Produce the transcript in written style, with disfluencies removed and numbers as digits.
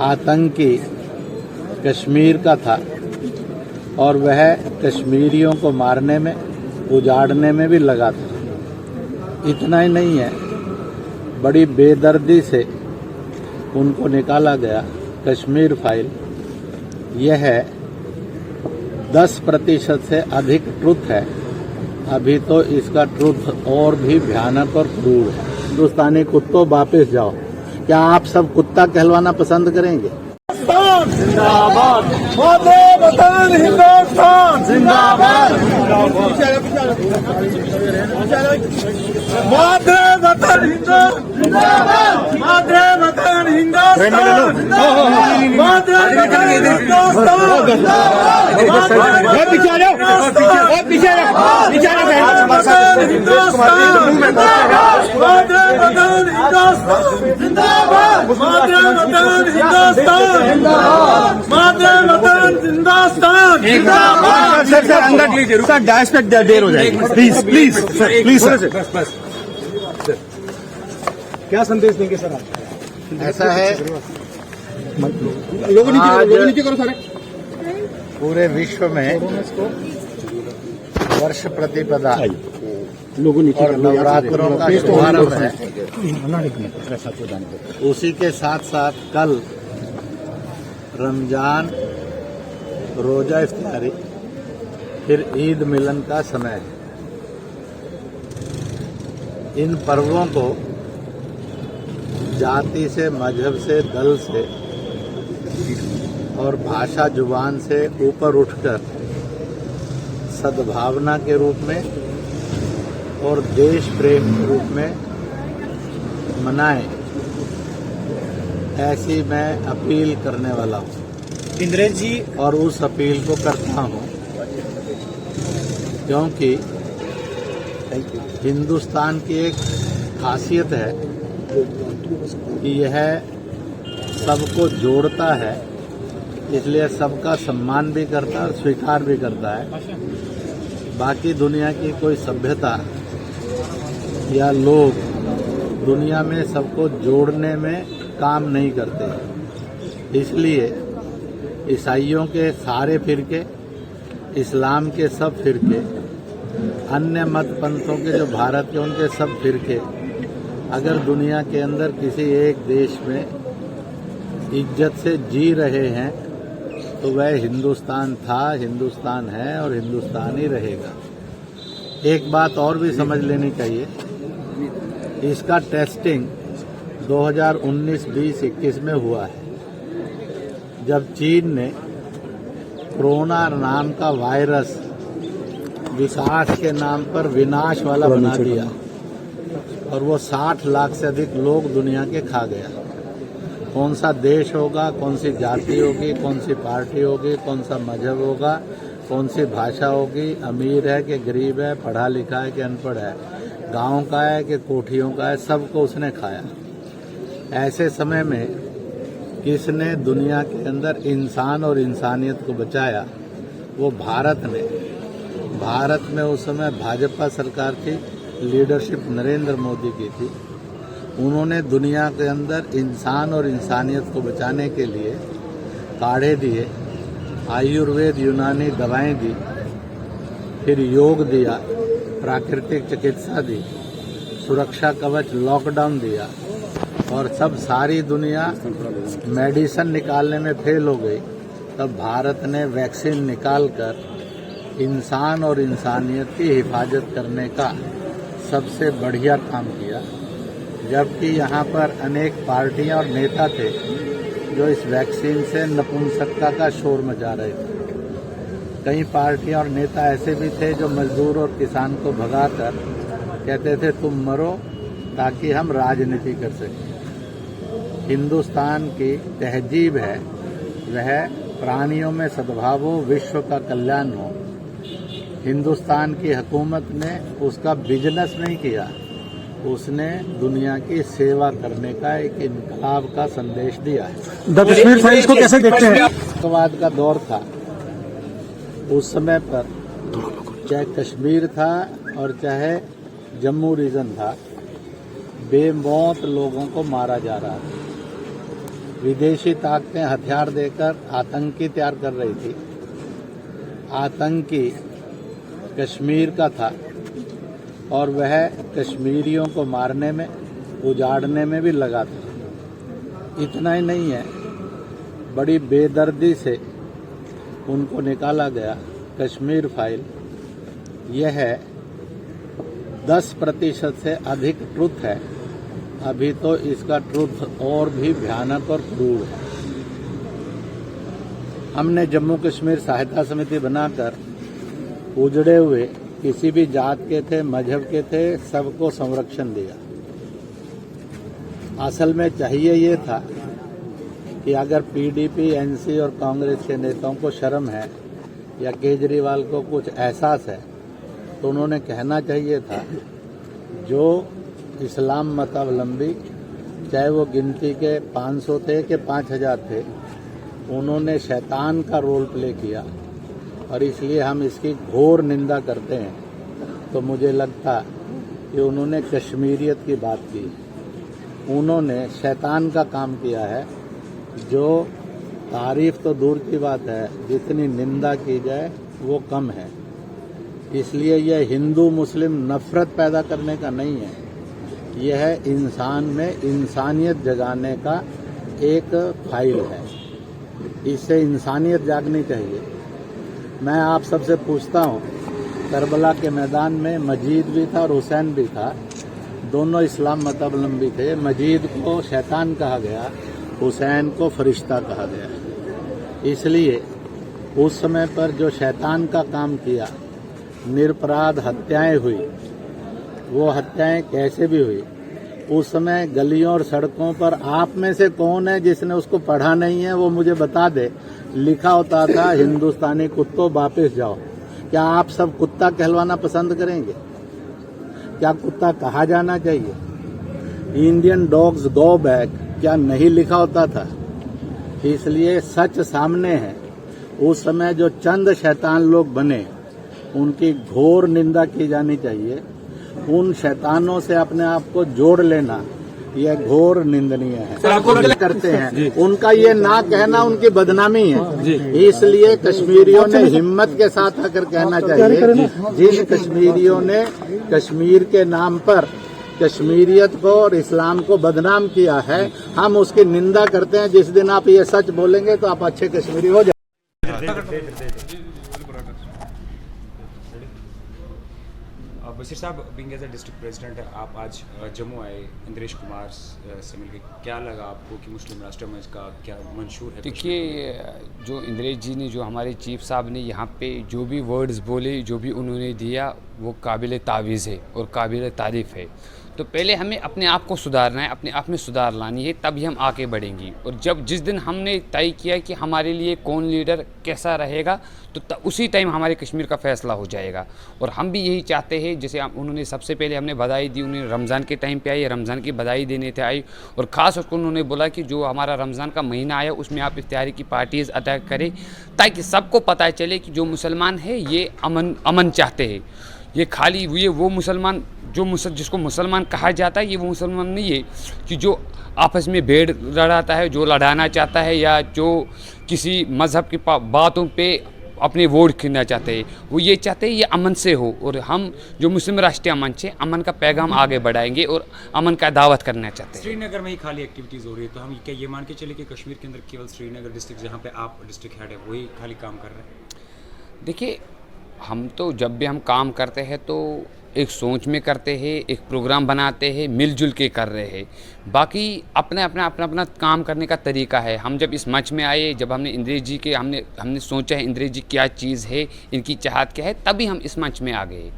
आतंकी कश्मीर का था और वह कश्मीरियों को मारने में, उजाड़ने में भी लगा था। इतना ही नहीं है, बड़ी बेदर्दी से उनको निकाला गया। कश्मीर फाइल यह 10% से अधिक ट्रुथ है। अभी तो इसका ट्रुथ और भी भयानक और क्रूर है। हिंदुस्तानी कुत्तों, वापस जाओ। क्या आप सब कुत्ता कहलवाना पसंद करेंगे? जिंदाबाद मातृ वतन हिंदुस्तान जिंदाबाद मातृ वतन हिंदुस्तान मातृ वतन हिंदुस्तान मातृ वतन सर अंदर लीजिए, रुका डैश पे देर हो जाएगी। Please please sir, please sir, बस क्या संदेश देंगे सर आप? ऐसा है, लोगों नीचे करो सारे। पूरे विश्व में वर्ष प्रतिपदा और नवरात्रों का शुभारंभ है। उसी के साथ साथ कल रमजान, रोजा इफ्तारी, फिर ईद मिलन का समय है। इन पर्वों को जाति से, मजहब से, दल से और भाषा जुबान से ऊपर उठकर सद्भावना के रूप में और देश प्रेम के रूप में मनाएं, ऐसी मैं अपील करने वाला हूं। इंद्रेश जी, और उस अपील को करता हूं क्योंकि हिंदुस्तान की एक खासियत है कि यह सबको जोड़ता है, इसलिए सबका सम्मान भी करता है और स्वीकार भी करता है। बाकी दुनिया की कोई सभ्यता या लोग दुनिया में सबको जोड़ने में काम नहीं करते। इसलिए ईसाइयों के सारे फिरके, इस्लाम के सब फिरके, अन्य मत पंथों के जो भारत के उनके सब फिरके, अगर दुनिया के अंदर किसी एक देश में इज्जत से जी रहे हैं तो वह हिंदुस्तान था, हिंदुस्तान है और हिंदुस्तान ही रहेगा। एक बात और भी समझ लेनी चाहिए, इसका टेस्टिंग 2019, 20, 21 में हुआ है, जब चीन ने कोरोना नाम का वायरस विकास के नाम पर विनाश वाला बना दिया और वो 60 लाख से अधिक लोग दुनिया के खा गया। कौन सा देश होगा, कौन सी जाति होगी, कौन सी पार्टी होगी, कौन सा मजहब होगा, कौन सी भाषा होगी, अमीर है कि गरीब है, पढ़ा लिखा है कि अनपढ़ है, गांव का है कि कोठियों का है, सबको उसने खाया। ऐसे समय में किसने दुनिया के अंदर इंसान और इंसानियत को बचाया? वो भारत ने। भारत में उस समय भाजपा सरकार थी, लीडरशिप नरेंद्र मोदी की थी। उन्होंने दुनिया के अंदर इंसान और इंसानियत को बचाने के लिए काढ़े दिए, आयुर्वेद यूनानी दवाएं दी, फिर योग दिया, प्राकृतिक चिकित्सा दी, सुरक्षा कवच लॉकडाउन दिया और सब सारी दुनिया मेडिसिन निकालने में फेल हो गई। तब भारत ने वैक्सीन निकालकर इंसान और इंसानियत की हिफाजत करने का सबसे बढ़िया काम किया। जबकि यहाँ पर अनेक पार्टियां और नेता थे जो इस वैक्सीन से नपुंसकता का शोर मचा रहे थे। कई पार्टियां और नेता ऐसे भी थे जो मजदूर और किसान को भगाकर कहते थे तुम मरो ताकि हम राजनीति कर सकें। हिंदुस्तान की तहजीब है वह प्राणियों में सद्भाव हो, विश्व का कल्याण हो। हिंदुस्तान की हुकूमत ने उसका बिजनेस नहीं किया, उसने दुनिया की सेवा करने का एक इनकलाब का संदेश दिया है। कश्मीर फाइल्स को कैसे देखते हैं? आतंकवाद का दौर था उस समय पर, चाहे कश्मीर था और चाहे जम्मू रीजन था, बेमौत लोगों को मारा जा रहा था। विदेशी ताकतें हथियार देकर आतंकी तैयार कर रही थी। आतंकी कश्मीर का था और वह कश्मीरियों को मारने में, उजाड़ने में भी लगा था। इतना ही नहीं है, बड़ी बेदर्दी से उनको निकाला गया। कश्मीर फाइल यह 10% से अधिक ट्रुथ है। अभी तो इसका ट्रुथ और भी भयानक और क्रूर है। हमने जम्मू कश्मीर सहायता समिति बनाकर उजड़े हुए किसी भी जात के थे, मजहब के थे, सबको संरक्षण दिया। असल में चाहिए ये था कि अगर पीडीपी, एनसी और कांग्रेस के नेताओं को शर्म है या केजरीवाल को कुछ एहसास है तो उन्होंने कहना चाहिए था, जो इस्लाम मतावलंबी, चाहे वो गिनती के 500 थे कि 5000 थे, उन्होंने शैतान का रोल प्ले किया और इसलिए हम इसकी घोर निंदा करते हैं। तो मुझे लगता कि उन्होंने कश्मीरियत की बात की, उन्होंने शैतान का काम किया है। जो तारीफ तो दूर की बात है, जितनी निंदा की जाए वो कम है। इसलिए यह हिंदू मुस्लिम नफरत पैदा करने का नहीं है, यह इंसान में इंसानियत जगाने का एक फाइल है। इससे इंसानियत जागनी चाहिए। मैं आप सबसे पूछता हूं, करबला के मैदान में मजीद भी था और हुसैन भी था, दोनों इस्लाम मतावलंबी थे। मजीद को शैतान कहा गया, हुसैन को फरिश्ता कहा गया। इसलिए उस समय पर जो शैतान का काम किया, निरपराध हत्याएं हुई, वो हत्याएं कैसे भी हुई, उस समय गलियों और सड़कों पर आप में से कौन है जिसने उसको पढ़ा नहीं है, वो मुझे बता दे। लिखा होता था, हिंदुस्तानी कुत्तों वापस जाओ। क्या आप सब कुत्ता कहलवाना पसंद करेंगे? क्या कुत्ता कहा जाना चाहिए? इंडियन डॉग्स गो बैक क्या नहीं लिखा होता था? इसलिए सच सामने है। उस समय जो चंद शैतान लोग बने, उनकी घोर निंदा की जानी चाहिए। उन शैतानों से अपने आप को जोड़ लेना यह घोर निंदनीय है। करते हैं, उनका ये ना कहना उनकी बदनामी है। इसलिए कश्मीरियों ने हिम्मत के साथ आकर कहना चाहिए, जिन कश्मीरियों ने कश्मीर के नाम पर कश्मीरियत को और इस्लाम को बदनाम किया है, हम उसकी निंदा करते हैं। जिस दिन आप ये सच बोलेंगे तो आप अच्छे कश्मीरी हो जाएंगे। बशीर साहब, being as a district president, आप आज जम्मू आए, इंद्रेश कुमार से मिलकर क्या लगा आपको कि मुस्लिम राष्ट्र मंच का क्या मंशूर है? देखिए, जो इंद्रेश जी ने, जो हमारे चीफ साहब ने यहाँ पे जो भी वर्ड्स बोले, जो भी उन्होंने दिया, वो काबिल तावीज़ है और काबिल तारीफ़ है। तो पहले हमें अपने आप को सुधारना है, अपने आप में सुधार लानी है, तभी हम आगे बढ़ेंगी। और जिस दिन हमने तय किया कि हमारे लिए कौन लीडर कैसा रहेगा, तो उसी टाइम हमारे कश्मीर का फैसला हो जाएगा। और हम भी यही चाहते हैं, जैसे उन्होंने सबसे पहले हमने बधाई दी, उन्हें रमज़ान के टाइम पे आई, रमज़ान की बधाई देने थे आई, और ख़ास उसको उन्होंने बोला कि जो हमारा रमज़ान का महीना आया उसमें आप इफ्तारी की पार्टीज़ अदा करें, ताकि सबको पता चले कि जो मुसलमान है ये अमन चाहते हैं। ये खाली ये वो मुसलमान जिसको मुसलमान कहा जाता है, ये वो मुसलमान नहीं है कि जो आपस में भेड़ लड़ाता है, जो लड़ाना चाहता है, या जो किसी मज़हब की बातों पे अपने वोट खींचना चाहते हैं। वो ये चाहते हैं ये अमन से हो, और हम जो मुस्लिम राष्ट्रीय मंच है, अमन का पैगाम आगे बढ़ाएंगे और अमन का दावत करना चाहते हैं। श्रीनगर में ही खाली एक्टिविटीज़ हो रही है, तो हम क्या ये मान के चले कि कश्मीर के अंदर केवल श्रीनगर डिस्ट्रिक्ट, जहाँ पे आप डिस्ट्रिक्ट हेड है, वही खाली काम कर रहे हैं? देखिए, हम तो जब भी हम काम करते हैं तो एक सोच में करते हैं, एक प्रोग्राम बनाते हैं, मिलजुल के कर रहे हैं। बाकी अपना काम करने का तरीका है। हम जब इस मंच में आए, जब हमने इंद्रेश जी के हमने सोचा है इंद्रेश जी क्या चीज़ है, इनकी चाहत क्या है, तभी हम इस मंच में आ गए।